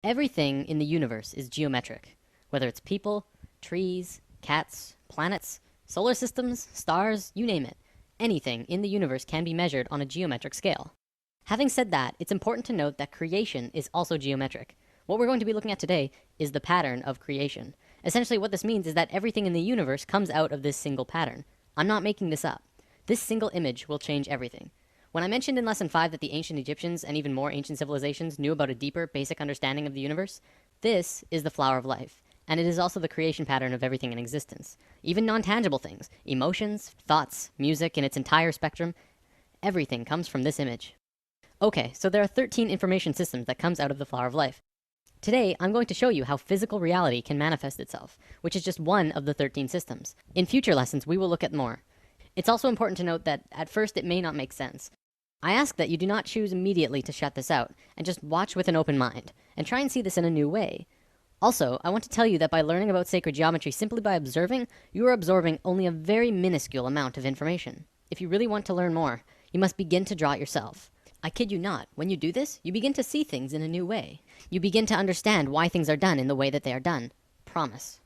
Everything in the universe is geometric, whether it's people, trees, cats, planets, solar systems, stars, you name it. Anything in the universe can be measured on a geometric scale. Having said that, it's important to note that creation is also geometric. What we're going to be looking at today is the pattern of creation. Essentially, what this means is that everything in the universe comes out of this single pattern. I'm not making this up. This single image will change everything. When I mentioned in lesson 5 that the ancient Egyptians and even more ancient civilizations knew about a deeper, basic understanding of the universe, this is the flower of life. And it is also the creation pattern of everything in existence. Even non-tangible things, emotions, thoughts, music in its entire spectrum, everything comes from this image. Okay, so there are 13 information systems that comes out of the flower of life. Today, I'm going to show you how physical reality can manifest itself, which is just one of the 13 systems. In future lessons, we will look at more. It's also important to note that at first it may not make sense. I ask that you do not choose immediately to shut this out, and just watch with an open mind, and try and see this in a new way. Also, I want to tell you that by learning about sacred geometry simply by observing, you are absorbing only a very minuscule amount of information. If you really want to learn more, you must begin to draw it yourself. I kid you not, when you do this, you begin to see things in a new way. You begin to understand why things are done in the way that they are done. Promise.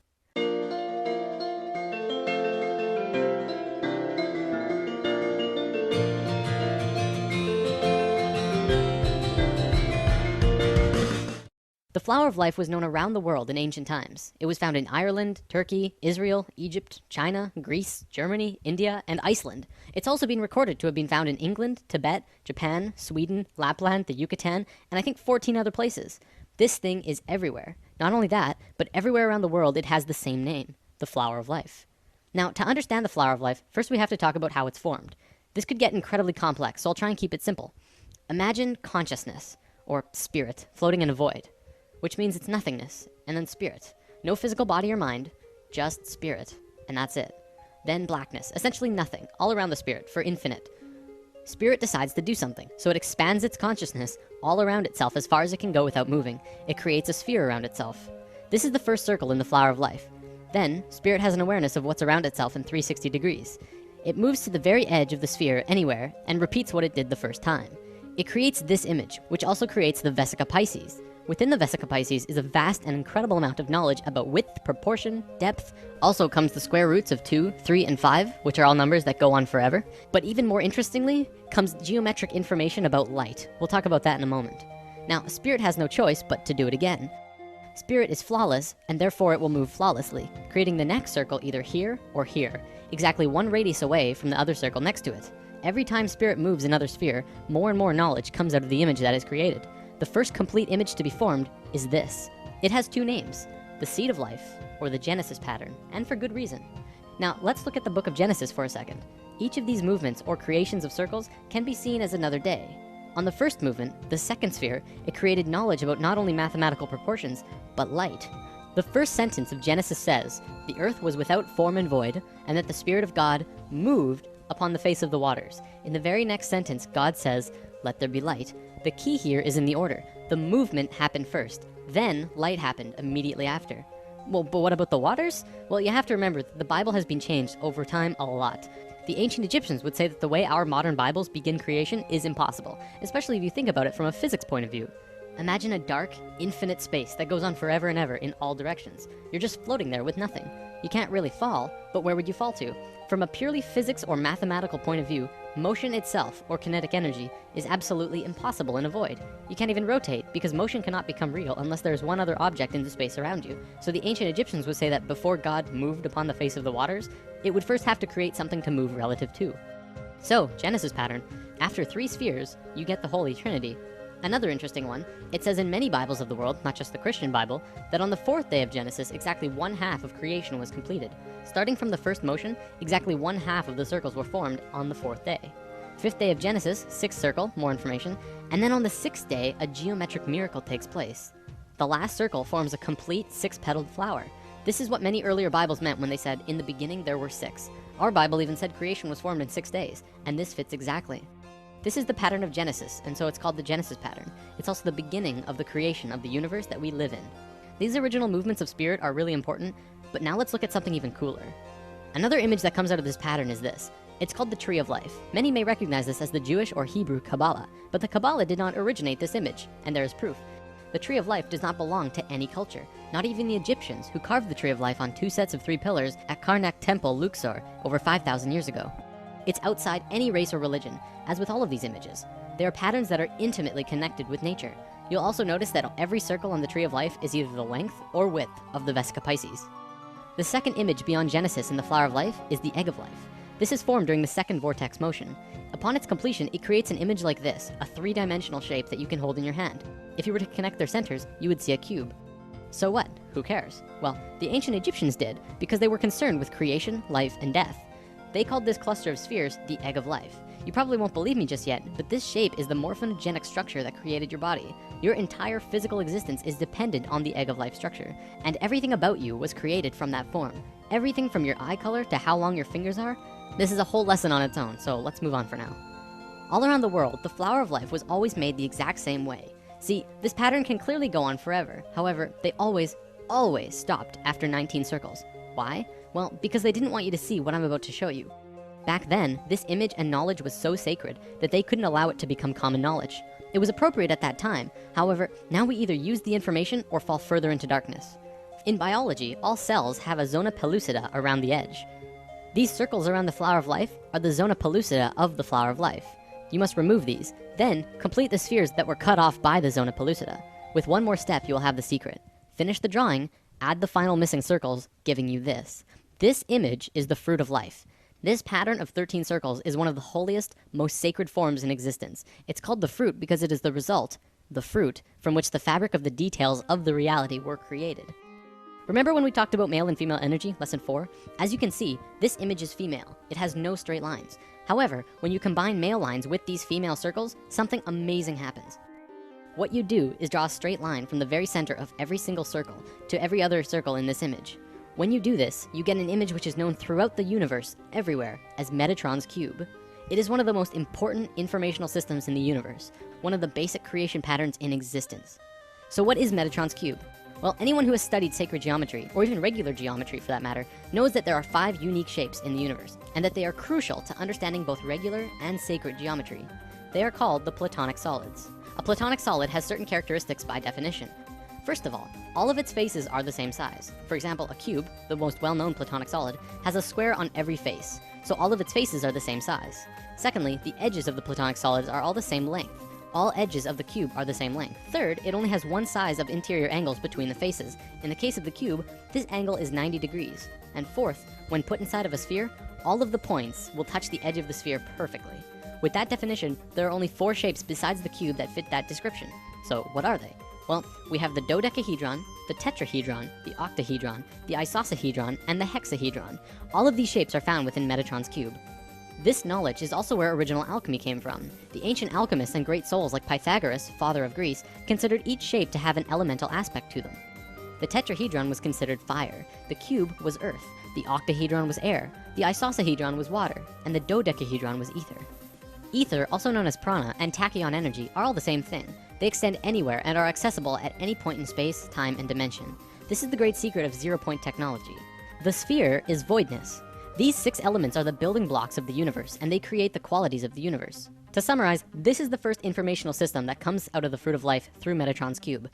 The flower of life was known around the world in ancient times. It was found in Ireland, Turkey, Israel, Egypt, China, Greece, Germany, India, and Iceland. It's also been recorded to have been found in England, Tibet, Japan, Sweden, Lapland, the Yucatan, and I think 14 other places. This thing is everywhere. Not only that, but everywhere around the world it has the same name, the flower of life. Now, to understand the flower of life, first we have to talk about how it's formed. This could get incredibly complex, so I'll try and keep it simple. Imagine consciousness, or spirit, floating in a void, which means it's nothingness, and then spirit. No physical body or mind, just spirit, and that's it. Then blackness, essentially nothing, all around the spirit, for infinite. Spirit decides to do something, so it expands its consciousness all around itself as far as it can go without moving. It creates a sphere around itself. This is the first circle in the flower of life. Then, spirit has an awareness of what's around itself in 360 degrees. It moves to the very edge of the sphere anywhere, and repeats what it did the first time. It creates this image, which also creates the Vesica Pisces. Within the Vesica Pisces is a vast and incredible amount of knowledge about width, proportion, depth. Also comes the square roots of 2, 3, and 5, which are all numbers that go on forever. But even more interestingly, comes geometric information about light. We'll talk about that in a moment. Now, spirit has no choice but to do it again. Spirit is flawless, and therefore it will move flawlessly, creating the next circle either here or here, exactly one radius away from the other circle next to it. Every time spirit moves another sphere, more and more knowledge comes out of the image that is created. The first complete image to be formed is this. It has two names, the seed of life, or the Genesis pattern, and for good reason. Now, let's look at the book of Genesis for a second. Each of these movements or creations of circles can be seen as another day. On the first movement, the second sphere, it created knowledge about not only mathematical proportions, but light. The first sentence of Genesis says, "The earth was without form and void, and that the Spirit of God moved upon the face of the waters." In the very next sentence, God says, "Let there be light." The key here is in the order. The movement happened first, then light happened immediately after. Well, but what about the waters? Well, you have to remember, the Bible has been changed over time a lot. The ancient Egyptians would say that the way our modern Bibles begin creation is impossible, especially if you think about it from a physics point of view. Imagine a dark, infinite space that goes on forever and ever in all directions. You're just floating there with nothing. You can't really fall, but where would you fall to? From a purely physics or mathematical point of view, motion itself, or kinetic energy, is absolutely impossible in a void. You can't even rotate, because motion cannot become real unless there is one other object in the space around you. So the ancient Egyptians would say that before God moved upon the face of the waters, it would first have to create something to move relative to. So, Genesis pattern, after 3 spheres, you get the Holy Trinity. Another interesting one, it says in many Bibles of the world, not just the Christian Bible, that on the 4th day of Genesis, exactly 1/2 of creation was completed. Starting from the first motion, exactly 1/2 of the circles were formed on the 4th day. 5th day of Genesis, 6th circle, more information, and then on the 6th day, a geometric miracle takes place. The last circle forms a complete 6-petaled flower. This is what many earlier Bibles meant when they said, "In the beginning there were 6." Our Bible even said creation was formed in 6 days, and this fits exactly. This is the pattern of Genesis, and so it's called the Genesis pattern. It's also the beginning of the creation of the universe that we live in. These original movements of spirit are really important, but now let's look at something even cooler. Another image that comes out of this pattern is this. It's called the Tree of Life. Many may recognize this as the Jewish or Hebrew Kabbalah, but the Kabbalah did not originate this image, and there is proof. The Tree of Life does not belong to any culture, not even the Egyptians, who carved the Tree of Life on 2 sets of 3 pillars at Karnak Temple, Luxor, over 5,000 years ago. It's outside any race or religion, as with all of these images. They are patterns that are intimately connected with nature. You'll also notice that every circle on the Tree of Life is either the length or width of the Vesica Pisces. The second image beyond Genesis in the Flower of Life is the Egg of Life. This is formed during the second vortex motion. Upon its completion, it creates an image like this, a 3-dimensional shape that you can hold in your hand. If you were to connect their centers, you would see a cube. So what? Who cares? Well, the ancient Egyptians did, because they were concerned with creation, life, and death. They called this cluster of spheres the Egg of Life. You probably won't believe me just yet, but this shape is the morphogenic structure that created your body. Your entire physical existence is dependent on the Egg of Life structure, and everything about you was created from that form. Everything from your eye color to how long your fingers are. This is a whole lesson on its own, so let's move on for now. All around the world, the Flower of Life was always made the exact same way. See, this pattern can clearly go on forever. However, they always stopped after 19 circles. Why? Well, because they didn't want you to see what I'm about to show you. Back then, this image and knowledge was so sacred that they couldn't allow it to become common knowledge. It was appropriate at that time. However, now we either use the information or fall further into darkness. In biology, all cells have a zona pellucida around the edge. These circles around the Flower of Life are the zona pellucida of the Flower of Life. You must remove these, then complete the spheres that were cut off by the zona pellucida. With one more step, you will have the secret. Finish the drawing, add the final missing circles, giving you this. This image is the Fruit of Life. This pattern of 13 circles is one of the holiest, most sacred forms in existence. It's called the fruit because it is the result, the fruit, from which the fabric of the details of the reality were created. Remember when we talked about male and female energy, lesson 4? As you can see, this image is female. It has no straight lines. However, when you combine male lines with these female circles, something amazing happens. What you do is draw a straight line from the very center of every single circle to every other circle in this image. When you do this, you get an image which is known throughout the universe, everywhere, as Metatron's cube. It is one of the most important informational systems in the universe, one of the basic creation patterns in existence. So what is Metatron's cube? Well, anyone who has studied sacred geometry, or even regular geometry for that matter, knows that there are 5 unique shapes in the universe, and that they are crucial to understanding both regular and sacred geometry. They are called the Platonic solids. A Platonic solid has certain characteristics by definition. First of all of its faces are the same size. For example, a cube, the most well-known Platonic solid, has a square on every face, so all of its faces are the same size. Secondly, the edges of the Platonic solids are all the same length. All edges of the cube are the same length. Third, it only has one size of interior angles between the faces. In the case of the cube, this angle is 90 degrees. And fourth, when put inside of a sphere, all of the points will touch the edge of the sphere perfectly. With that definition, there are only 4 shapes besides the cube that fit that description. So what are they? Well, we have the dodecahedron, the tetrahedron, the octahedron, the isosahedron, and the hexahedron. All of these shapes are found within Metatron's cube. This knowledge is also where original alchemy came from. The ancient alchemists and great souls like Pythagoras, father of Greece, considered each shape to have an elemental aspect to them. The tetrahedron was considered fire, the cube was earth, the octahedron was air, the isosahedron was water, and the dodecahedron was ether. Ether, also known as prana, and tachyon energy are all the same thing. They extend anywhere and are accessible at any point in space, time, and dimension. This is the great secret of zero-point technology. The sphere is voidness. These 6 elements are the building blocks of the universe, and they create the qualities of the universe. To summarize, this is the first informational system that comes out of the Fruit of Life through Metatron's cube.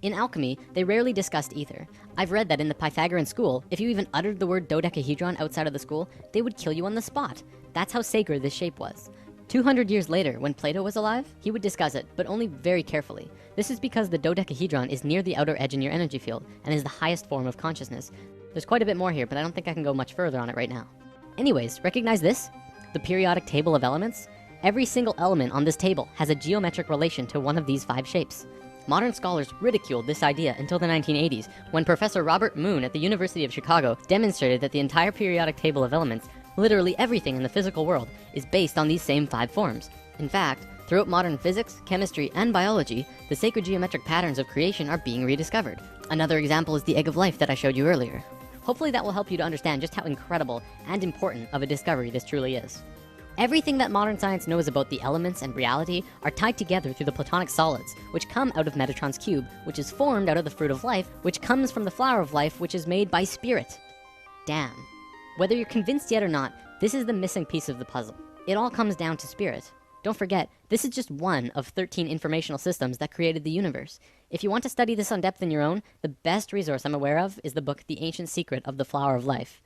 In alchemy, they rarely discussed ether. I've read that in the Pythagorean school, if you even uttered the word dodecahedron outside of the school, they would kill you on the spot. That's how sacred this shape was. 200 years later, when Plato was alive, he would discuss it, but only very carefully. This is because the dodecahedron is near the outer edge in your energy field, and is the highest form of consciousness. There's quite a bit more here, but I don't think I can go much further on it right now. Anyways, recognize this? The periodic table of elements? Every single element on this table has a geometric relation to one of these 5 shapes. Modern scholars ridiculed this idea until the 1980s, when Professor Robert Moon at the University of Chicago demonstrated that the entire periodic table of elements, literally everything in the physical world, is based on these same 5 forms. In fact, throughout modern physics, chemistry, and biology, the sacred geometric patterns of creation are being rediscovered. Another example is the Egg of Life that I showed you earlier. Hopefully that will help you to understand just how incredible and important of a discovery this truly is. Everything that modern science knows about the elements and reality are tied together through the Platonic solids, which come out of Metatron's cube, which is formed out of the Fruit of Life, which comes from the Flower of Life, which is made by spirit. Damn. Whether you're convinced yet or not, this is the missing piece of the puzzle. It all comes down to spirit. Don't forget, this is just one of 13 informational systems that created the universe. If you want to study this on depth in your own, the best resource I'm aware of is the book The Ancient Secret of the Flower of Life.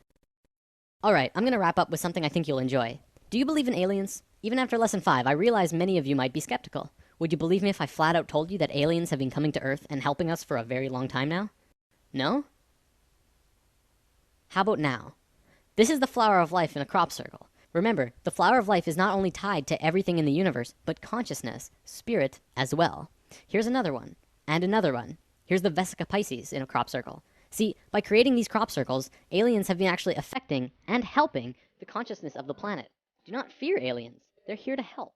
Alright, I'm gonna wrap up with something I think you'll enjoy. Do you believe in aliens? Even after lesson 5, I realize many of you might be skeptical. Would you believe me if I flat out told you that aliens have been coming to Earth and helping us for a very long time now? No? How about now? This is the flower of life in a crop circle. Remember, the flower of life is not only tied to everything in the universe, but consciousness, spirit, as well. Here's another one, and another one. Here's the Vesica Pisces in a crop circle. See, by creating these crop circles, aliens have been actually affecting and helping the consciousness of the planet. Do not fear aliens. They're here to help.